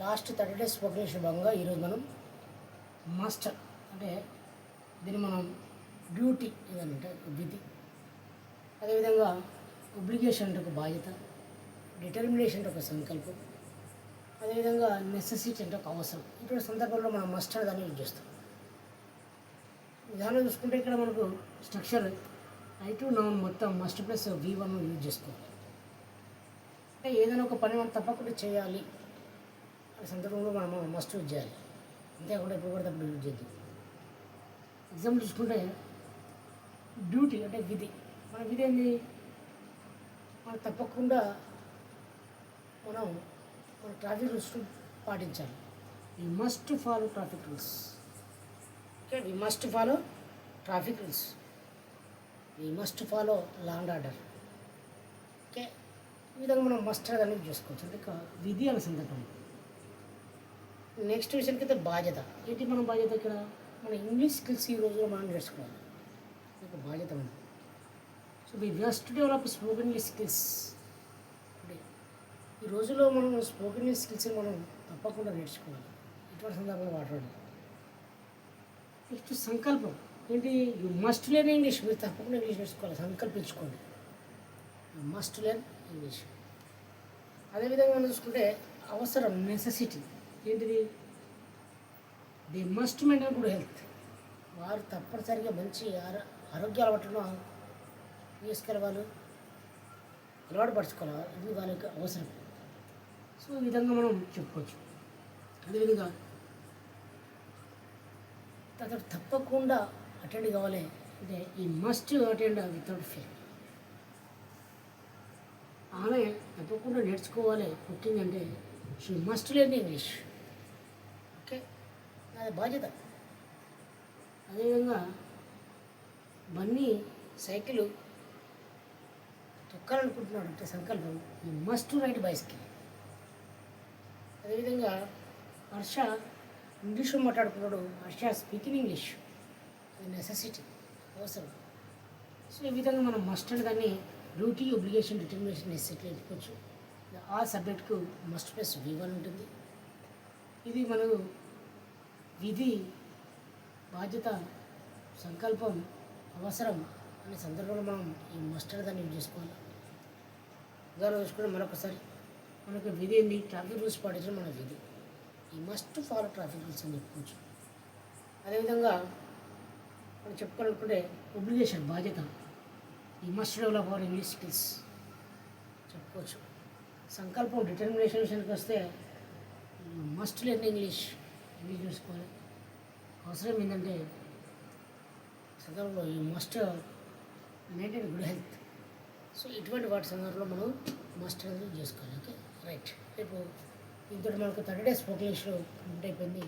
Last 30 days progression భాగంగా ఈరోజు మనం మస్ట్ అంటే దీన్ని మనం డ్యూటీ ఏదంటే విధి, అదేవిధంగా ఒబ్లిగేషన్ అంటే ఒక బాధ్యత, డిటర్మినేషన్ అంటే ఒక సంకల్పం, అదేవిధంగా నెసెసిటీ అంటే ఒక అవసరం. ఇటువంటి సందర్భంలో మనం మస్ట్ అనే దాన్ని యూజ్ చేస్తాం. విధానం చూసుకుంటే ఇక్కడ మనకు స్ట్రక్చర్ I2 నౌన్ మొత్తం మస్ట్ ప్లస్ V1 యూజ్ చేసుకోవాలి. అంటే ఏదైనా ఒక పని మనం తప్పకుండా చేయాలి అనే సందర్భంలో మనం మస్ట్ యూజ్ చేయాలి, అంతేకాకుండా ఎప్పుడు కూడా తప్పుడు యూజ్ చేద్దాం. ఎగ్జాంపుల్ చూసుకుంటే డ్యూటీ అంటే విధి. మన విధి ఏంది? మనం తప్పకుండా మన ట్రాఫిక్ రూల్స్ పాటించాలి. We must follow traffic rules. Okay, we must follow traffic rules, we must follow law and order. Okay, ఈ విధంగా మనం మస్ట్ అనేది చూసుకోవచ్చు. అంటే విధి అనే సందర్భం. నెక్స్ట్ విషయానికి అయితే బాధ్యత. ఏంటి మన బాధ్యత? ఇక్కడ మన ఇంగ్లీష్ స్కిల్స్ ఈ రోజులో మనం నేర్చుకోవాలి, ఒక బాధ్యత ఉంది. So we must develop spoken English skills. అంటే ఈ రోజుల్లో మనం స్పోకెన్ ఇంగ్లీష్ స్కిల్స్ని మనం తప్పకుండా నేర్చుకోవాలి, ఇటువంటి సందర్భంలో మాట్లాడాలి. నెక్స్ట్ సంకల్పం ఏంటి? You must learn English. మీరు తప్పకుండా ఇంగ్లీష్ నేర్చుకోవాలి, సంకల్పించుకోండి. You must learn English. అదేవిధంగా మనం చూసుకుంటే అవసరం, నెసెసిటీ ఏంటిది? The must maintain good health. వారు తప్పనిసరిగా మంచి ఆరోగ్య అలవాట్లను తీసుకెళ్ళవాలి, అలవాటు పరచుకోవాలి. ఇది వాళ్ళ యొక్క అవసరం. సో ఈ విధంగా మనం చెప్పుకోవచ్చు. అదేవిధంగా అతడు తప్పకుండా అటెండ్ కావాలి అంటే ఈ మస్ట్ అటెండ్ వితౌట్ ఫెయిల్. ఆమె తప్పకుండా నేర్చుకోవాలి కుకింగ్ అంటే she must learn English. Okay, అది బాధ్యత. అదేవిధంగా బన్నీ సైకిల్ తొక్కాలనుకుంటున్నాడు అంటే సంకల్పం, ఈ మస్ట్ రైడ్ బైసికల్. అదేవిధంగా హర్ష ఇంగ్లీష్లో మాట్లాడుకున్నాడు, హర్ష స్పీకింగ్ ఇంగ్లీష్, అది నెసెసిటీ, అవసరం. సో ఈ విధంగా మనం మస్ట్ అనే దాన్ని డ్యూటీ, ఒబ్లిగేషన్, డిటర్మినేషన్, నెసెసిటీ చెప్పుకోవచ్చు. ఆ సబ్జెక్ట్కు మస్ట్ ప్లస్ V1 ఉంటుంది. ఇది మనకు విధి, బాధ్యత, సంకల్పం, అవసరం అనే సందర్భంలో మనం ఈ మస్ట్ అనే దాన్ని యూజ్ చేసుకోవాలి. ఉదాహరణ చూసుకుంటే మరొకసారి మనకు విధి ఏంది? ట్రాఫిక్ రూల్స్ పాటించడం మన విధి. ఈ మస్ట్ ఫాలో ట్రాఫిక్ రూల్స్ అని చెప్పుకోవచ్చు. అదేవిధంగా మనం చెప్పుకోవాలనుకుంటే ఒబ్లిగేషన్, బాధ్యత, ఈ must develop our English skills చెప్పుకోవచ్చు. సంకల్పం, డిటర్మినేషన్ విషయానికి వస్తే మస్ట్ లెర్న్ ఇంగ్లీష్ చూసుకోవాలి. అవసరం ఏంటంటే సందర్భంలో ఈ must maintain good health. So ఇటువంటి వాటి సందర్భంలో మనం మస్ట్ అనేది చేసుకోవాలి. Okay, right. రేపు ఇంతటి మనకు 30 డేస్ ప్రోగ్రెషన్ కంప్లీట్ అయిపోయింది.